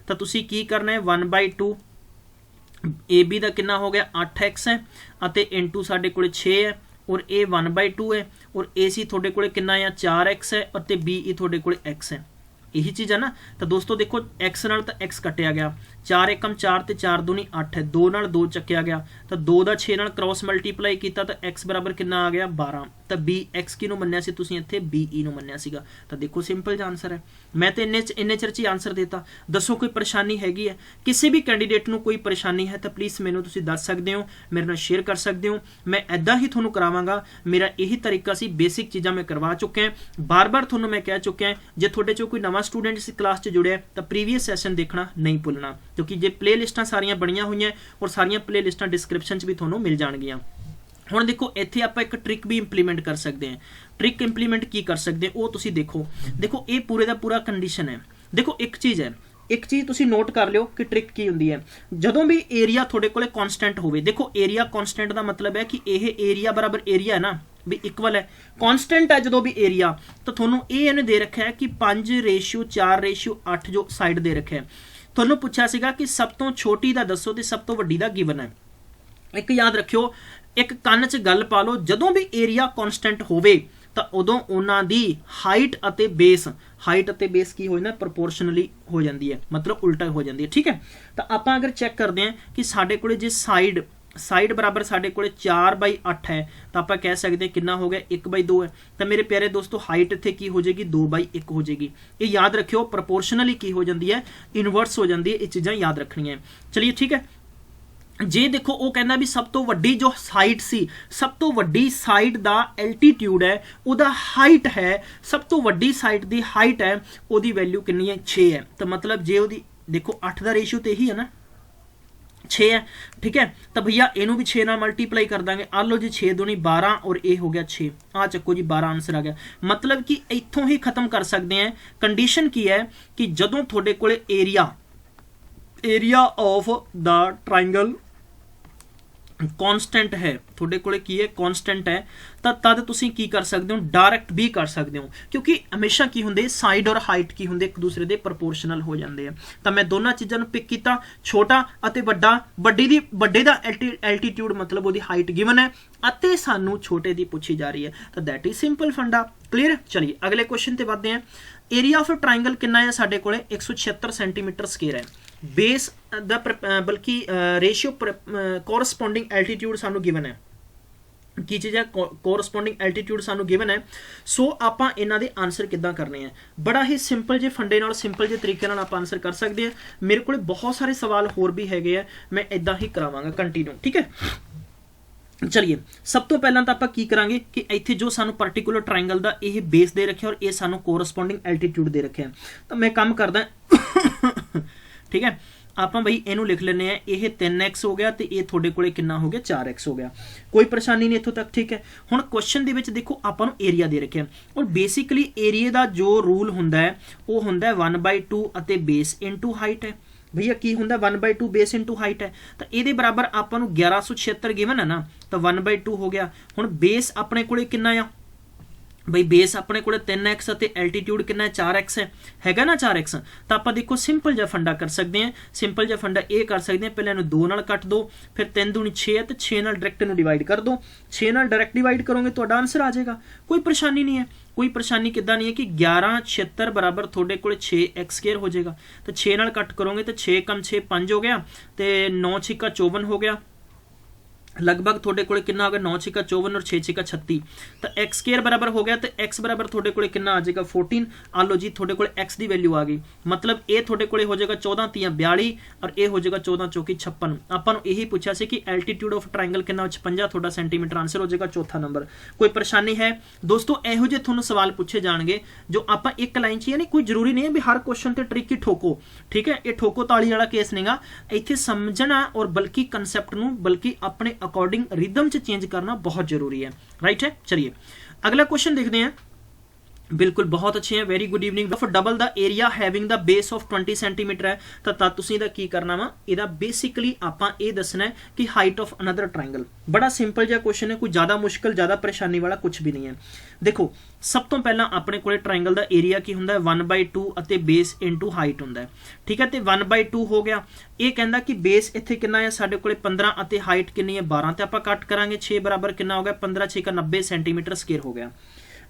तो तुसी की करना है 1/2 AB का कितना हो गया 8x है, अते इंटू साडे कोले 6 है, और A 1/2 है, और AC थोड़े कोले कितना है 4x है, और BE थोड़े कोले x है। यही चीज़ है ना। तो दोस्तों देखो x नाल तो x कटिया गया, 4 एकम 4 ते 4 दूनी 8 है, 2 नाल 2 चक्या गया, तो 2 का 6 नाल क्रॉस मल्टीप्लाई किया तो x बराबर कितना आ गया 12। तो BX की मन्निया सी तुसीं इत्थे BE नूं मन्निया सीगा। तो देखो सिंपल जा आंसर है। मैं तो इन्ने चिर च आंसर देता। दसो कोई परेशानी हैगी है, किसी भी कैंडीडेट नूं कोई परेशानी है तो प्लीज़ मैनूं तुसीं दस सकते हो, मेरे नाल शेयर कर सकते हो। मैं इदां ही तुहानूं करावांगा, मेरा यही तरीका सी। बेसिक चीज़ां मैं करवा चुका है, बार बार तुहानूं मैं कह चुका है। जे तुहाडे चों कोई नवां स्टूडेंट इस क्लास च जुड़िया तो प्रीवियस सैशन देखना नहीं भुलना, क्योंकि जे प्ले लिस्टां सारियां बणियां होईयां और सारियां प्ले लिस्टां डिस्क्रिप्शन च भी तुहानूं मिल जाणगियां। हुण देखो इत्थे आपां एक ट्रिक भी इंप्लीमेंट कर सकते हैं। ट्रिक इंप्लीमेंट की कर सकते हैं वो तुसीं देखो ये पूरे का पूरा कंडीशन है। देखो एक चीज़ है, एक चीज़ तुसीं नोट कर लियो कि ट्रिक की हुंदी है। जदों भी एरिया थोड़े कोले कॉन्सटेंट होवे, देखो एरिया कॉन्सटेंट का मतलब है कि यह एरिया बराबर एरिया है ना भी इक्वल है, कॉन्सटेंट है जो भी एरिया। तो थोनों ये इन्हें दे रखा है कि 5:4:8 जो साइड दे रखा है। थोनों पूछा सीगा कि सब तो छोटी का दसो तो सब तो वड्डी का गिवन है। एक याद रखियो, एक कन्न च गल पा लो, जदों भी एरिया कॉन्सटेंट होवे तो उदों उन्हां दी हाइट अते बेस की हो जाना प्रोपोर्शनली हो जाती है, मतलब उल्टा हो जाती है। ठीक है। तो आप अगर चेक करते हैं कि साडे कोले जे साइड बराबर साडे कोले 4/8 है, तो आप कह सकते हैं कितना हो गया 1/2 है। तो मेरे प्यारे दोस्तों हाइट इत्थे की हो जाएगी 2/1 हो जाएगी। ये याद रखियो, प्रोपोर्शनली की हो जाती है, इनवर्स हो जाती है। ये चीज़ां याद रखनियां। चलिए ठीक है। जे देखो वो कहना भी सब तो वड्डी जो साइड सी, सब तो वड्डी साइड दा एल्टीट्यूड है, उदा हाइट है, सब तो वड्डी साइड दी हाइट है, उदी वैल्यू कितनी है 6 है। तो मतलब जे उदी देखो 8 का रेशियो तो यही है ना, 6 है, ठीक है। तो भैया इनू भी 6 नाल मल्टीप्लाई कर देंगे। आ लो जी 6 दूनी 12 और ये हो गया 6, आ चक्को जी 12 आंसर आ गया। मतलब कि इत्थों ही खत्म कर सकते हैं। कंडीशन की है कि जदों थोड़े कोले area of the triangle constant है, थोड़े कोले की है कॉन्सटेंट है, तद तुसी की कर सकते हो, डायरैक्ट भी कर सकते हो, क्योंकि हमेशा की होंगे साइड और हाइट की होंगे एक दूसरे दे प्रपोर्शनल हो जाते हैं। तो मैं दोनों चीज़ों पिक किया, छोटा अते वड्डा, वड्डे दा एल्टीट्यूड मतलब वो हाइट गिवन है अते सानू छोटे दी पूछी जा रही है। तो दैट इज सिंपल फंडा, क्लीयर। चलिए अगले क्वेश्चन ते बढ़ते हैं। एरिया ऑफ ट्राइंगल कितना है साडे कोले 176 सेंटीमीटर स्क्वेयर है। बेस द बल्कि रेशियो कोरस्पोंडिंग एल्टीट्यूड सानू गिवन है, की चीज़ है कोरस्पोंडिंग एल्टीट्यूड सानू गिवन है। सो आपां इन्हां दे आंसर किद्दां करने हैं, बड़ा ही सिंपल जे फंडे नाल सिंपल जे तरीके नाल आपां आंसर कर सकते हैं। मेरे को बहुत सारे सवाल होर भी हैगे है, मैं इदां ही करावांगा कंटिन्यू, ठीक है। चलिए सब तो पहला तो आप की करांगे कि इत्थे जो सानू पर्टिकुलर ट्राइंगल दा ये बेस दे रखे और ये सानू कोरस्पोंडिंग एल्टीट्यूड दे रखे, तो मैं काम करदा ठीक है। आप बई इनू लिख लेने हैं, ये 3x हो गया तो ये थोड़े कोले कितना हो गया 4x हो गया, कोई परेशानी नहीं इत्थों तक, ठीक है। हुण क्वेश्चन दे विच देखो आपां नूं एरिया दे रखे और बेसिकली एरिया दा जो रूल हुंदा है वो हुंदा है 1/2 अते बेस इनटू हाइट है। भैया की हुंदा 1/2 बेस इनटू हाइट है, तो ये बराबर आपां नूं 1176 गिवन है ना, तो 1/2 हो गया। हुण बेस अपने कोले कितना आ बई, बेस अपने को 3x अते एल्टीट्यूड कितना है 4x हैगा ना 4x। तो आप देखो सिंपल जा फंडा कर सकते हैं, सिंपल जा फंडा ये कर सकते हैं, पहले 2 नाल कट दो, फिर 3 दूनी 6 है तो 6 नाल डायरैक्ट इनू डिवाइड कर दो, 6 नाल डायरैक्ट डिवाइड करोगे तो आंसर आ जाएगा, कोई परेशानी नहीं है। कोई परेशानी किदा नहीं है कि 1176 बराबर थोड़े को 6x स्क्वायर हो जाएगा, तो 6 नाल कट करोगे तो 6 कम 6 5 हो गया, तो 9 6 54 हो गया, लगभग थोड़े को कितना हो गया 9 6 54 और 6 6 36, तो एक्स स्क्वायर बराबर हो गया, तो एक्स बराबर थोड़े को कितना आ जाएगा 14। आ लो जी थोड़े को एक्स की वैल्यू आ गई, मतलब ये थोड़े को हो जाएगा 14 3 42 और ये हो जाएगा 14 चौकी 56। आपां नूं यही पूछा से कि एल्टीट्यूड ऑफ ट्राइंगल कितना 56 थोड़ा सेंटीमीटर, आंसर हो जाएगा चौथा नंबर। कोई परेशानी है दोस्तों, इहो जे तुहानूं सवाल पूछे जाएंगे जो आपां एक लाइन च, यानी कोई जरूरी नहीं है भी हर क्वेश्चन ते ट्रिक ही ठोको, ठीक है। ये ठोको ताली वाला केस नहींगा, इत्थे समझना और बल्कि कंसैप्ट नूं बल्कि अपने अकॉर्डिंग रिदम च चेंज करना बहुत जरूरी है, राइट है। चलिए अगला क्वेश्चन देखते हैं, बिल्कुल बहुत अच्छे हैं, very good evening. Double the area having the base of 20 centimetre है, तो तद तुसीं इहदा की करना वा, इहदा बेसिकली आपां ये दसना है कि हाइट ऑफ अनदर ट्राइंगल। बड़ा सिंपल जिहा क्वेश्चन है, कोई ज़्यादा मुश्किल ज़्यादा परेशानी वाला कुछ भी नहीं है। देखो सब तो पहला अपने को ट्राइंगल का एरिया की हुंदा है 1/2 अते बेस इनटू हाइट हुंदा है, ठीक है। तो 1/2 हो गया, ये कहता कि बेस इत्थे कितना है साडे कोले 15 अते हाइट कितनी है 12, तो आपां कट करांगे 6 बराबर कितना हो गया 15 6 90 सेंटीमीटर स्क्वायर हो गया।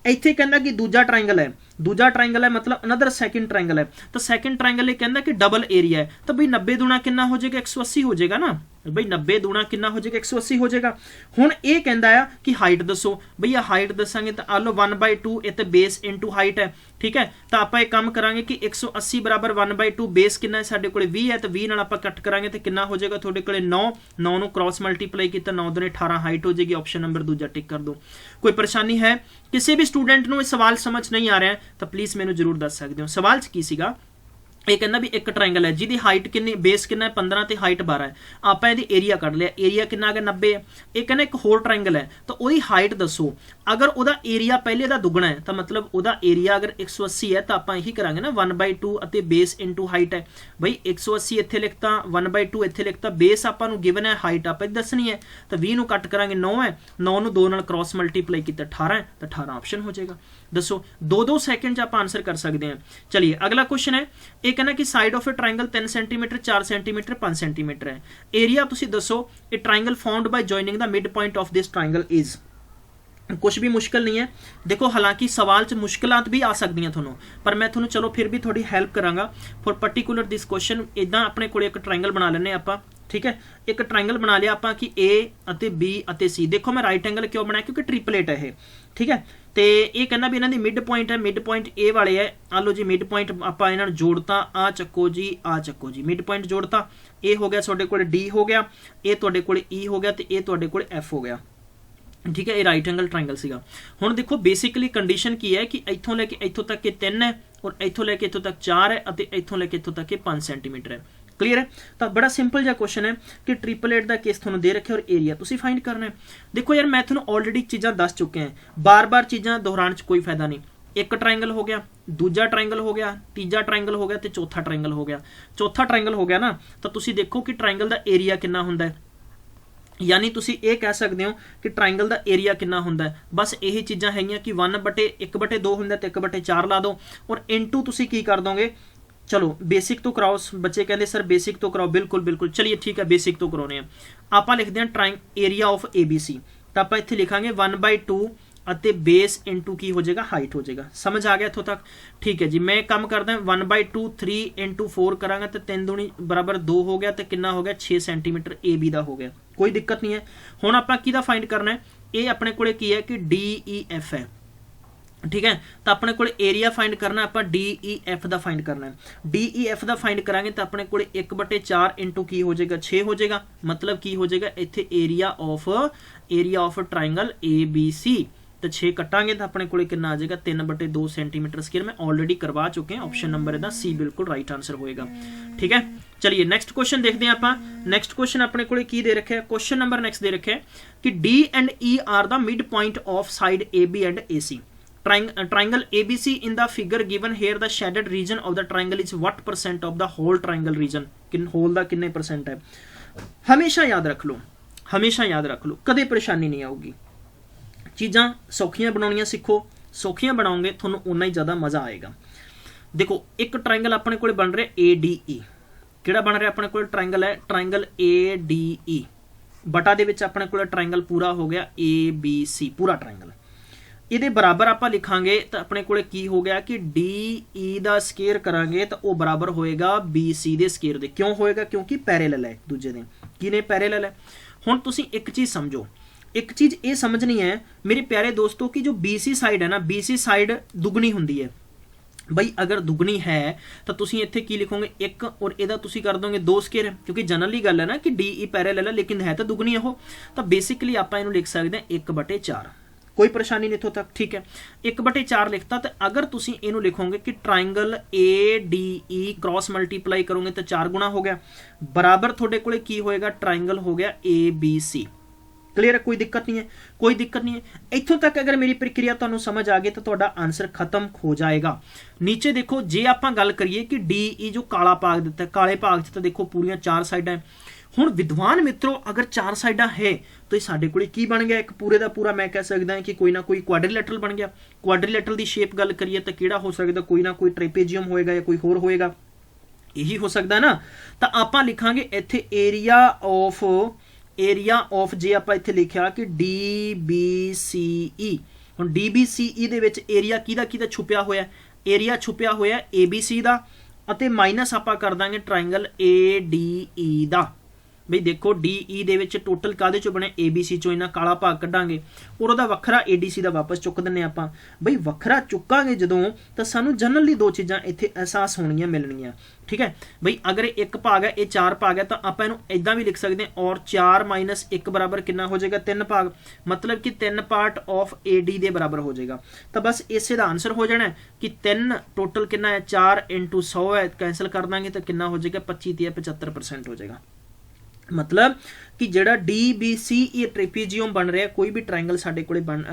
इत्थे कहता कि दूजा ट्राइंगल है, दूजा ट्राइंगल है मतलब अनदर सैकेंड ट्राइंगल है, तो सैकेंड ट्राइंगल ये कहता कि डबल एरिया है, तो भाई 90 दूना कितना हो जाएगा 180 हो जाएगा ना, भाई 90 दूना कितना हो जाएगा 180 हो जाएगा। हुण ये कहता है कि हाइट दसो, भैया हाइट दसांगे तो आ लो 1/2 ये तो बेस इनटू हाइट है, ठीक है। तो आप एक काम करांगे कि 180 बराबर 1/2 बेस कितना है साडे कोले 20 है, तो 20 नाल आपां कट करांगे तो कितना हो जाएगा थोड़े कोले 9, 9 नूं क्रॉस मल्टीप्लाई किया 9 दूने 18 हाइट हो जाएगी, ऑप्शन नंबर दूजा टिक कर दो। कोई परेशानी है, किसी भी स्टूडेंट नूं सवाल समझ नहीं आ रहा है तो प्लीज़ मैनूं जरूर दस सकते हो। सवाल की सीगा ये कहना भी एक ट्राइंगल है जिहदी हाइट कितनी बेस कितना है 15 ते हाइट 12 है, आपां इहदी एरिया कढ लिया, एरिया कितना आ गया 90 है। ये कहना एक होर ट्राइंगल है तो उहदी हाइट दसो, अगर उहदा एरिया पहले दा दुगना है तो मतलब उहदा एरिया अगर 180 है तो आपां यही करांगे ना 1/2 अते बेस इनटू हाइट है। भाई 180 इत्थे लिखता 1/2 इत्थे लिखता, बेस आपां नूं गिवन है, हाइट आपां दसनी है, तो 20 नूं कट करांगे 9 है, 9 नूं 2 नाल क्रॉस मल्टीप्लाई किया 18 है, तो 18 ऑप्शन हो जाएगा। दसो 2-2 सेकंड च आपां आंसर कर सकते हैं। चलिए अगला क्वेश्चन है, ये कहना कि side of a triangle 3 centimetre 4 centimetre 5 centimetre है, एरिया तुसी दसो ए triangle found by joining the mid point of this triangle is. कुछ भी मुश्किल नहीं है, देखो हालांकि सवाल च मुश्किलात भी आ सकती हैं थोनों, पर मैं थोनों चलो फिर भी थोड़ी हेल्प करांगा फॉर पर्टिकुलर दिस क्वेश्चन। इदां अपने कोल एक ट्राइंगल बना लेने आपां, ठीक है। एक ट्राइंगल बना लिया आपां कि ए अते बी अते सी, देखो मैं राइट एंगल क्यों बनाया क्योंकि ट्रिपलेट है ये, ठीक है। तो ये कहना भी इन्हां दी मिड पॉइंट है, मिड पॉइंट ए वाले है, आ लो जी मिड पॉइंट आपां इन्हां नूं जोड़ता, आ चक्को जी आ चक्को जी, मिड पॉइंट जोड़ता, ए हो गया तुहाडे कोल डी हो गया, ए तुहाडे कोल ई हो गया, तो ये तुहाडे कोल एफ हो गया, ठीक है। ये राइट एंगल ट्राइंगल सीगा। हुण देखो बेसिकली कंडीशन की है कि इत्थों लैके इत्थों तक ये 3 है और इत्थों लैके इत्थों तक 4 है और इत्थों लैके इत्थों तक ये 5 सेंटीमीटर है। क्लीयर है। तो बड़ा सिंपल जिहा क्वेश्चन है कि 888 का केस तुहानूं दे रखे और एरिया तुसीं फाइंड करना है। देखो यार मैं तुहानूं ऑलरेडी चीज़ां दस चुके हैं, बार बार चीज़ां दोहराउण च कोई फायदा नहीं। एक ट्रायंगल हो गया, दूजा ट्रायंगल हो गया, तीजा ट्रायंगल हो गया, तो चौथा ट्रायंगल हो गया। चौथा ट्रायंगल हो गया ना, तो तुसीं देखो कि ट्रायंगल का एरिया कितना हुंदा है, यानी तुसीं ये कह सकते हो कि ट्रायंगल का एरिया कितना हुंदा है। बस यही चीज़ां हैगियां कि 1/1/2 हुंदा ते 1/4 ला दो और इनटू तुसीं की कर दोगे। चलो बेसिक तो कराओ, बच्चे कहते सर बेसिक तो कराओ, बिल्कुल बिल्कुल चलिए ठीक है बेसिक तो कराने हैं। आप लिखते हैं एरिया ऑफ ABC, तो आप इत्थे लिखांगे 1/2 ਅਤੇ बेस इंटू की हो जाएगा हाइट हो जाएगा। समझ आ गया इत्थों तक? ठीक है जी। मैं काम करदा 1/2 3 × 4 करांगा तो 3 दूनी बराबर 2 हो गया, तो कितना हो गया 6 सेंटीमीटर AB का हो गया। कोई दिक्कत नहीं है। हुण आपां किहदा फाइंड करना है, ये अपने कोले की है कि DEF है, ठीक है। तो अपने को एरिया फाइंड करना, आप DEF का फाइंड करना है। DEF का फाइंड करांगे तो अपने को 1/4 इंटू की हो जाएगा 6 हो जाएगा, मतलब की हो जाएगा इत्थे एरिया ऑफ ट्रायंगल ABC। तो 6 कटांगे तो अपने को कितना आ जाएगा 3/2 सेंटीमीटर स्क्वायर। मैं ऑलरेडी करवा चुके हैं, ऑप्शन नंबर इहदा C बिल्कुल राइट आंसर होएगा, ठीक है। चलिए नेक्स्ट क्वेश्चन देखते हैं आप। नेक्स्ट क्वेश्चन अपने को की दे रखे, क्वेश्चन नंबर नेक्स्ट दे रखे कि D and E are the mid point of side AB and AC। Triangle ABC in the figure given here, the shaded region of the triangle is what % of the whole triangle region? Whole का कितने % है? हमेशा याद रख लो, हमेशा याद रख लो, कदे परेशानी नहीं आऊगी। चीज़ां सौखियां बनाउणियां सीखो, सौखियां बनाओगे थोनों उन्ना ही ज़्यादा मज़ा आएगा। देखो एक ट्रायंगल अपने को बन रहा ADE, किहड़ा बन रहा अपने को ट्रायंगल है, ट्रायंगल ADE बटा दे विच अपने को ट्रायंगल पूरा हो गया ABC, पूरा ट्रायंगल। ये बराबर आप लिखांगे तो अपने को की हो गया कि DE का स्केयर करांगे तो वह बराबर होएगा BC के स्केयर दे। क्यों होएगा? क्योंकि पैरेलल है एक दूजे दे। की ने पैरेलल है। हुण तुसीं एक चीज़ समझो, एक चीज़ ये समझनी है मेरे प्यारे दोस्तों की जो BC साइड है ना, BC साइड दुगनी हुंदी है। बई अगर दुगनी है तो तुसीं इत्थे की लिखोगे 1 और इहदा तुसीं कर दोगे 2 स्केयर, क्योंकि जनरली गल है ना कि DE पैरेलल है लेकिन है तो दुगनी है। तो बेसिकली आप इहनूं लिख सकते हैं 1/4। कोई परेशानी नहीं इत्थों तक, ठीक है। 1/4 लिखता। तो अगर तुसीं इहनूं लिखोगे कि ट्रायंगल ADE क्रॉस मल्टीप्लाई करोगे तो 4 गुणा हो गया, बराबर थोड़े कोले की होएगा ट्रायंगल हो गया ABC। क्लीयर है? कोई दिक्कत नहीं है, कोई दिक्कत नहीं है। इत्थों तक अगर मेरी प्रक्रिया तुहानूं समझ आ गई तो तुहाडा आंसर खत्म हो जाएगा। नीचे देखो जे आपां गल करिए कि DE जो काला भाग दिता है, काले भाग च तो देखो पूरियां 4 साइडां है। हुण विद्वान मित्रों अगर 4 साइडां है तो ये साडे कोले की बन गया, एक पूरे का पूरा मैं कह सकदा कि कोई ना कोई क्वाड्रिलैटरल बन गया। क्वाड्रिलैटरल की शेप गल करिए तो किहड़ा हो सकदा, कोई ना कोई ट्रेपेजियम होएगा या कोई होर होएगा, यही हो सकदा ना। तो आपां लिखांगे इत्थे एरिया ऑफ जे आप इत्थे लिखिया कि DBCE। हुण DBCE दे विच एरिया किहदा छुपिया होया, एरिया छुपिया होया ABC दा, अते माइनस आपां कर दांगे ट्रायंगल ADE दा। बई देखो DE दे विच टोटल कादे चों बने, ABC चों इन्ना काला भाग कढांगे और उहदा वखरा ADC दा वापस चुक दिंने आपां। बई वखरा चुकांगे जदों तो सानूं जनरली 2 चीज़ां इत्थे एहसास होणियां मिलणियां, ठीक है। बई अगर एक भाग है, ये 4 भाग है, तो आप इहनूं इदां भी लिख सकते हैं और 4 - 1 बराबर कितना हो जाएगा 3 भाग, मतलब कि 3 पार्ट ऑफ AD दे बराबर हो जाएगा। तो बस इसे दा आंसर हो जाना है कि 3 टोटल कितना है 4 × 100 है, कैंसल कर देंगे तो कितना हो जाएगा 25 - 75% हो जाएगा। मतलब कि जिहड़ा DBCE ट्रेपेजियम बन रहा है, कोई भी ट्रायंगल साडे कोले बन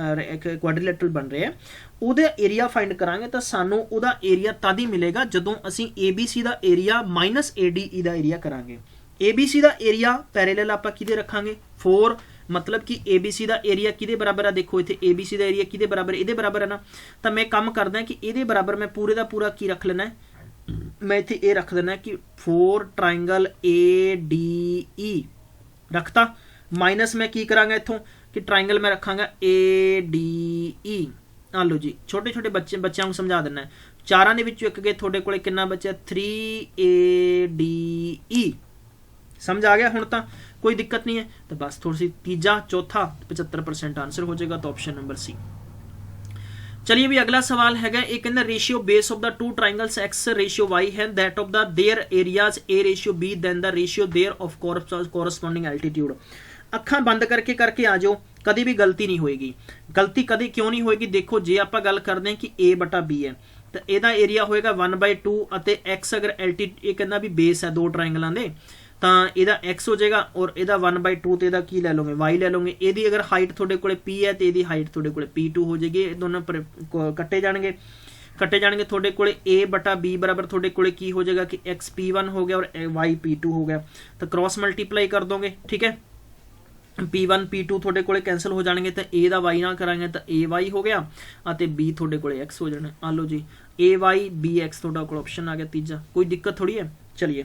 क्वाड्रिलैटरल बन रहा है, उहदा एरिया फाइंड करांगे तो सानू उहदा एरिया तद ही मिलेगा जदों असीं ABC दा एरिया माइनस ADE दा एरिया करांगे। ABC दा एरिया पैरेलल आपां किहदे रखांगे 4, मतलब कि ABC दा एरिया किहदे बराबर है, देखो इत्थे ABC दा एरिया किहदे बराबर, इहदे बराबर है ना। तो मैं काम करदा कि इहदे बराबर मैं पूरे दा पूरा की रख लेना है, मैं इत्थे ये रख देना कि 4 ट्रायंगल ADE रखता, माइनस मैं की करांगा इत्थों कि ट्रायंगल मैं रखांगा ADE। आ लो जी, छोटे छोटे बच्चों को समझा देना है। 4 दे विचों एक गए, थोड़े कोले कितना बचा 3ADE। समझ आ गया हुण तां कोई दिक्कत नहीं है। तो बस थोड़ी सी तीजा चौथा 75% आंसर हो जाएगा, तो ऑप्शन नंबर C। चलिए भी अगला सवाल है, ये कहना ratio base of the 2 triangles X ratio Y है, that of the their areas A ratio B then the ratio their of corresponding altitude. अखां बंद करके आ जाओ, कभी भी गलती नहीं होएगी। गलती कभी क्यों नहीं होएगी, देखो जे आप गल करते हैं कि A/B है तो ਇਹਦਾ ਏਰੀਆ ਹੋਏਗਾ 1/2 ਅਤੇ x ਅਗਰ LT ਇਹ ਕਹਿੰਦਾ ਵੀ ਬੇਸ ਹੈ ਦੋ ਟ੍ਰਾਇੰਗਲਾਂ ਦੇ ਤਾਂ ਇਹਦਾ x ਹੋ ਜਾਏਗਾ ਔਰ ਇਹਦਾ 1/2 ਤੇ ਇਹਦਾ ਕੀ ਲੈ ਲਓਗੇ y ਲੈ ਲਓਗੇ। ਇਹਦੀ ਅਗਰ ਹਾਈਟ ਤੁਹਾਡੇ ਕੋਲੇ p ਹੈ ਤੇ ਇਹਦੀ ਹਾਈਟ ਤੁਹਾਡੇ ਕੋਲੇ p2 ਹੋ ਜਾਏਗੀ। ਇਹ ਦੋਨੋਂ ਕੱਟੇ ਜਾਣਗੇ ਤੁਹਾਡੇ ਕੋਲੇ a/b ਬਰਾਬਰ ਤੁਹਾਡੇ ਕੋਲੇ ਕੀ ਹੋ ਜਾਏਗਾ ਕਿ x p1 ਹੋ ਗਿਆ ਔਰ y p2 ਹੋ ਗਿਆ। ਤਾਂ ਕ੍ਰਾਸ ਮਲਟੀਪਲਾਈ ਕਰ ਦੋਗੇ, ਠੀਕ ਹੈ। p1 p2 ਤੁਹਾਡੇ ਕੋਲੇ ਕੈਂਸਲ ਹੋ ਜਾਣਗੇ ਤਾਂ a ਦਾ y ਨਾਲ ਕਰਾਂਗੇ ਤਾਂ ay ਹੋ ਗਿਆ ਅਤੇ b ਤੁਹਾਡੇ ਕੋਲੇ x ਹੋ ਜਾਣਾ। ਆ ਲਓ ਜੀ ay bx ਤੁਹਾਡਾ ਕੋਲ ਆਪਸ਼ਨ ਆ ਗਿਆ ਤੀਜਾ, ਕੋਈ ਦਿੱਕਤ ਥੋੜੀ ਹੈ। ਚਲਿਏ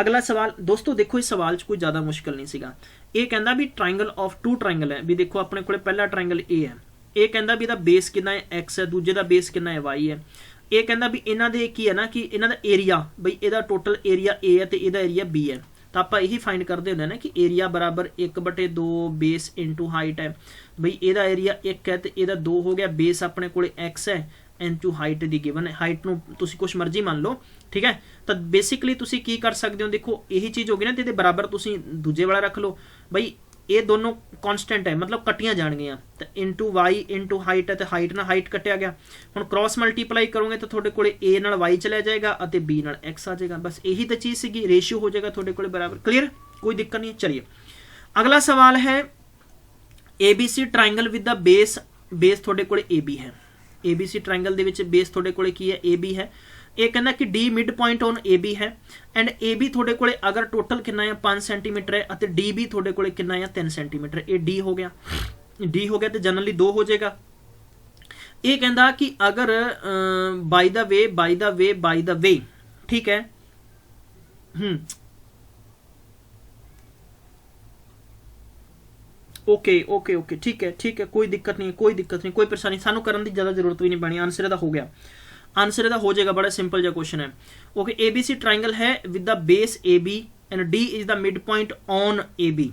ਅਗਲਾ ਸਵਾਲ ਦੋਸਤੋ, ਦੇਖੋ ਇਸ ਸਵਾਲ 'ਚ ਕੋਈ ਜ਼ਿਆਦਾ ਮੁਸ਼ਕਲ ਨਹੀਂ ਸੀਗਾ। ਇਹ ਕਹਿੰਦਾ ਵੀ ਟ੍ਰਾਇੰਗਲ ਆਫ ਟੂ ਟ੍ਰਾਇੰਗਲ ਹੈ, ਵੀ ਦੇਖੋ ਆਪਣੇ ਕੋਲੇ ਪਹਿਲਾ ਟ੍ਰਾਇੰਗਲ A ਹੈ, ਇਹ ਕਹਿੰਦਾ ਵੀ ਇਹਦਾ ਬੇਸ ਕਿੰਨਾ ਹੈ x ਹੈ, ਦੂਜੇ ਦਾ ਬੇਸ ਕਿੰਨਾ ਹੈ y ਹੈ। ਇਹ ਕਹਿੰਦਾ ਵੀ ਇਹਨਾਂ ਦੇ ਕੀ ਹੈ ਨਾ ਕਿ ਇਹਨਾਂ ਦਾ ਏਰੀਆ, ਬਈ ਇਹਦਾ ਟੋਟਲ ਏਰੀਆ A ਹੈ ਤੇ ਇਹਦਾ ਏਰੀਆ B ਹੈ। ਤਾਂ ਆਪਾਂ ਇਹੀ ਫਾਈਂਡ ਕਰਦੇ ਹੁੰਦੇ ਨਾ ਕਿ ਏਰੀਆ ਬਰਾਬਰ 1/2 ਬੇਸ ਇਨਟੂ ਹਾਈਟ ਹੈ। ਬਈ ਇਹਦਾ ਏਰੀਆ 1 ਹੈ ਤੇ ਇਹਦਾ 2 ਹੋ ਗਿਆ, ਬੇਸ ਆਪਣੇ ਕੋਲੇ x ਹੈ ਇਨਟੂ ਹਾਈਟ ਦੀ ਗਿਵਨ ਹੈ। ਹਾਈਟ ਨੂੰ ਤੁਸੀਂ ਕੁਛ ਮਰਜ਼ੀ ਮੰਨ ਲਓ, ਠੀਕ ਹੈ। ਤਾਂ ਬੇਸਿਕਲੀ ਤੁਸੀਂ ਕੀ ਕਰ ਸਕਦੇ ਹੋ, ਦੇਖੋ ਇਹੀ ਚੀਜ਼ ਹੋ ਗਈ ਨਾ ਤੇ ਇਹਦੇ ਬਰਾਬਰ ਤੁਸੀਂ ਦੂਜੇ ਵਾਲਾ ਰੱਖ ਲਓ। ਬਈ ਇਹ ਦੋਨੋਂ ਕਾਂਸਟੈਂਟ ਹੈ, ਮਤਲਬ ਕੱਟੀਆਂ ਜਾਣਗੀਆਂ। ਤਾਂ ਇਨਟੂ y ਇਨਟੂ ਹਾਈਟ ਹੈ ਤੇ ਹਾਈਟ ਨਾਲ ਹਾਈਟ ਕੱਟਿਆ ਗਿਆ। ਹੁਣ ਕ੍ਰਾਸ ਮਲਟੀਪਲਾਈ ਕਰੋਗੇ ਤਾਂ ਤੁਹਾਡੇ ਕੋਲੇ a ਨਾਲ y ਚਲਿਆ ਜਾਏਗਾ ਅਤੇ b ਨਾਲ x ਆ ਜਾਏਗਾ। ਬਸ ਇਹੀ ਤਾਂ ਚੀਜ਼ ਸੀਗੀ, ਰੇਸ਼ੀਓ ਹੋ ਜਾਏਗਾ ਤੁਹਾਡੇ ਕੋਲੇ ਬਰਾਬਰ। ਕਲੀਅਰ, ਕੋਈ ਦਿੱਕਤ ਨਹੀਂ। ਚਲਿਏ ਅਗਲਾ ਸਵਾਲ ਹੈ ABC triangle with the base ਤੁਹਾਡੇ ਕੋਲੇ AB ਹੈ। ABC ਟ੍ਰਾਇੰਗਲ ਦੇ ਵਿੱਚ ਬੇਸ ਤੁਹਾਡੇ ਕੋਲੇ ਕੀ ਹੈ, AB ਹੈ। ਇਹ ਕਹਿੰਦਾ ਕਿ D mid point on AB ਹੈ ਐਂਡ AB ਤੁਹਾਡੇ ਕੋਲੇ ਅਗਰ ਟੋਟਲ ਕਿੰਨਾ ਹੈ 5 ਸੈਂਟੀਮੀਟਰ ਹੈ ਅਤੇ DB ਤੁਹਾਡੇ ਕੋਲੇ ਕਿੰਨਾ ਹੈ 3 ਸੈਂਟੀਮੀਟਰ। ਇਹ D ਹੋ ਗਿਆ ਤੇ ਜਨਰਲੀ 2 ਹੋ ਜਾਏਗਾ। ਇਹ ਕਹਿੰਦਾ ਕਿ ਅਗਰ ਬਾਈ ਦਾ ਵੇ ਠੀਕ ਹੈ ਓਕੇ ਠੀਕ ਹੈ ਕੋਈ ਦਿੱਕਤ ਨਹੀਂ ਕੋਈ ਪਰੇਸ਼ਾਨੀ, ਸਾਨੂੰ ਕਰਨ ਦੀ ਜ਼ਿਆਦਾ ਜ਼ਰੂਰਤ ਵੀ ਨਹੀਂ ਪੈਣੀ। ਆਨਸਰ ਇਹਦਾ ਹੋ ਗਿਆ, आंसर ਇਹਦਾ ਹੋ ਜਾਏਗਾ। ਬੜਾ ਸਿੰਪਲ ਜਿਹਾ ਕੁਐਸਚਨ ਹੈ। ਓਕੇ ABC ट्रायंगल है with the base AB and D is the mid point on AB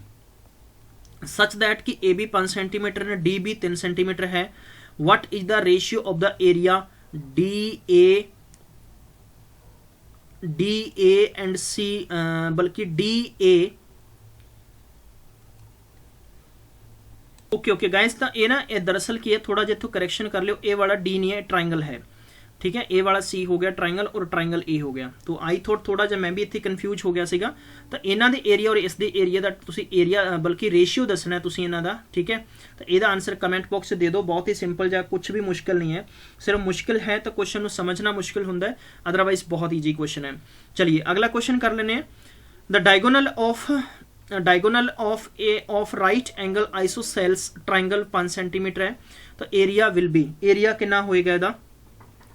such that कि AB 5 centimetre and DB 3 centimetre है। What is the ratio of the area DA and C बल्कि DA okay guys. तो ये ना ये दरअसल की है, थोड़ा जिहा इत्थों करैक्शन कर लियो। ए वाला D नहीं है, ट्रायंगल है, ठीक है। ए वाला C हो गया ट्रायंगल और ट्रायंगल A हो गया। तो आई थॉट थोड़ा जिहा मैं भी इत्थे कन्फ्यूज हो गया सीगा। तो इन्हां दे एरिया और इस दे एरिया दा तुसीं एरिया बल्कि रेशियो दसना तुसीं इन्हां दा, ठीक है। तो इहदा आंसर कमेंट बॉक्स दे दो। बहुत ही सिंपल जिहा, कुछ भी मुश्किल नहीं है। सिर्फ मुश्किल है तो क्वेश्चन नूं समझना मुश्किल हुंदा है, अदरवाइज बहुत ईजी क्वेश्चन है। चलिए अगला क्वेश्चन कर लेने। The diagonal of right angle isosceles triangle 5 centimetre है। तो एरिया विल बी, एरिया कितना होएगा इहदा,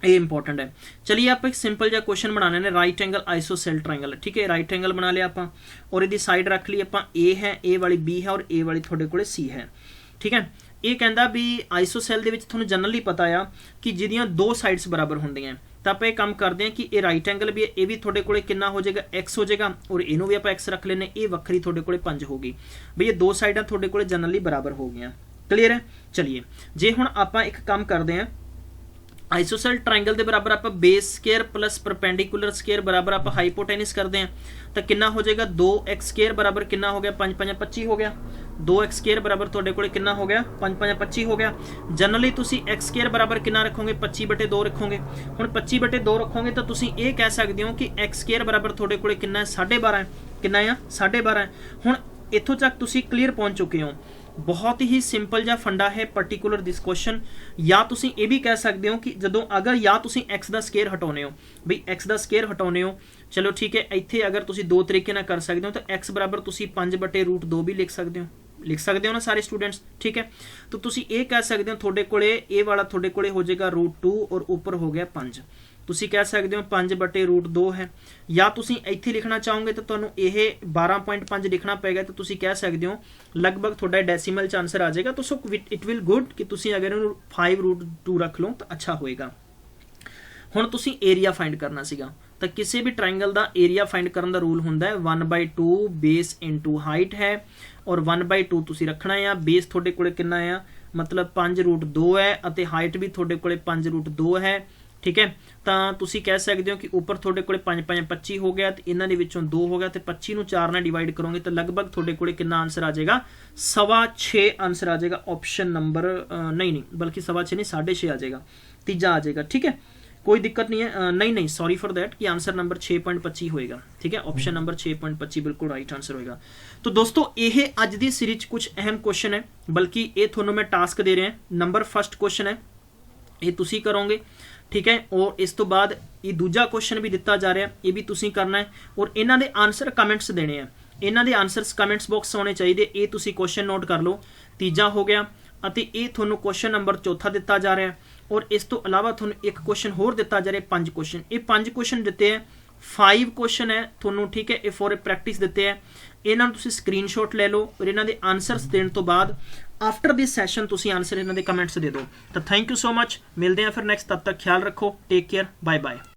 ये इंपॉर्टेंट है। चलिए आप एक सिंपल जहा क्वेश्चन बनाने ने। राइट एंगल आइसोसेल ट्रायंगल, ठीक है। राइट एंगल बना लिया आप और इसकी साइड रख ली आप, ए है, ए वाली बी है और ए वाली थोड़े कोले सी है, ठीक है। ये कहता भी आइसोसेल दे विच तुहानूं जनरली पता आ कि जिहदियां 2 साइड्स बराबर होंदियां। तो आप काम करते हैं कि ये राइट एंगल भी है, ये भी थोड़े कोले कितना हो जाएगा x हो जाएगा और इनू भी आप x रख लेने, ये वक्री थोड़े कोले 5 होगी। भाई ये 2 साइडां थोड़े कोले जनरली बराबर हो गई। क्लीयर है। चलिए जे हुण आप एक काम करते हैं, आइसोसेल ट्रायंगल के बराबर आप base square plus perpendicular square बराबर आप हाइपोटेनिस करते हैं तो कितना हो जाएगा 2x स्केयर बराबर कितना हो गया 5 5 25 हो गया। 2x स्केयर बराबर तुहाडे कोले कितना हो गया 5 5 25 हो गया। जनरली तुसी x स्केयर बराबर कितना रखोगे 25/2 रखोगे। हुण 25/2 रखोगे तो तुसी ये कह सकते हो कि x स्केयर बराबर तुहाडे कोले कितना है 12.5 है, कितना है 12.5 है। हुण इत्थों तक तुसी क्लीयर पहुंच चुके हो। बहुत ही सिंपल जा फंडा है पर्टिकुलर दिस क्वेश्चन। या तुसी ये भी कह सकते हो कि जदों अगर या तुसी x दा स्केयर हटाने हो, बई x दा स्केयर हटाने हो, चलो ठीक है। इत्थे अगर तुसी 2 तरीके नाल कर सकते हो तो x बराबर तुसी 5/√2 भी लिख सकते हो ना सारे स्टूडेंट्स, ठीक है। तो तुसी ये कह सकते हो थोड़े कोले ये वाला थोड़े कोले हो जाएगा √2 और ऊपर हो गया 5। तुसी कह सकते हो 5/√2 है। या तुसी इत्थे लिखना चाहोगे तो तुहानूं यह 12.5 लिखना पेगा। तो तुसी कह सकते हो लगभग थोड़ा डेसीमल च आंसर आ जाएगा। तो सो इट विल गुड कि तुसी अगर 5√2 रख लो तो अच्छा होएगा। हुण तुसी एरिया फाइंड करना सीगा। तो किसी भी ट्रायंगल का एरिया फाइंड करने का रूल हुंदा है 1/2 बेस इनटू हाइट है और 1/2 तुसी रखना है। बेस थोड़े कोले कितना है मतलब 5√2 है और हाइट भी थोड़े कोले 5√2 है, ठीक है। तो तुसी कह सकते हो कि ऊपर थोड़े कोले 5 5 25 हो गया तो इन्हां दे विचों 2 हो गया तो 25 नूं 4 नाल डिवाइड करोगे तो लगभग थोड़े कोले कितना आंसर आ जाएगा 6.25 आंसर आ जाएगा। ऑप्शन नंबर नहीं बल्कि 6.25 नहीं 6.5 आ जाएगा, तीजा आ जाएगा, ठीक है। कोई दिक्कत नहीं है। नहीं सॉरी फॉर दैट कि आंसर नंबर 6.25 होएगा, ठीक है, ऑप्शन नंबर 6.25 बिल्कुल राइट आंसर होएगा। तो दोस्तों ये अज दी सीरीज कुछ अहम क्वेश्चन है, बल्कि ये थोनों मैं टास्क दे रहा नंबर फर्स्ट क्वेश्चन है ये तुसी करोगे, ठीक है, और इस तो बाद ये दूजा क्वेश्चन भी दिता जा रहा है, ये भी तुसी करना है, और इन्हां दे आंसर कमेंट्स देने हैं, इन्हां दे आंसर्स कमेंट्स बॉक्स होने चाहिए, ये तुसी क्वेश्चन नोट कर लो। तीजा हो गया, ਅਤੇ ਇਹ ਤੁਹਾਨੂੰ क्वेश्चन नंबर चौथा दिता जा रहा है, और इस तो अलावा ਤੁਹਾਨੂੰ एक क्वेश्चन होर दिता जा रहा है, 5 क्वेश्चन, ये 5 क्वेश्चन दिते हैं, 5 क्वेश्चन है ਤੁਹਾਨੂੰ, ठीक है, ये फॉर ए प्रैक्टिस दिते हैं, इन्हां ਨੂੰ ਤੁਸੀਂ स्क्रीनशॉट ले लो, और इन्हां ਦੇ आंसर्स देने तो बाद आफ्टर दिस सैशन ਤੁਸੀਂ आंसर इन्हां ਦੇ कमेंट्स दे दो। तो थैंक यू सो मच, मिलते हैं फिर नेक्स्ट, तब तक ख्याल रखो, टेक केयर, बाय बाय।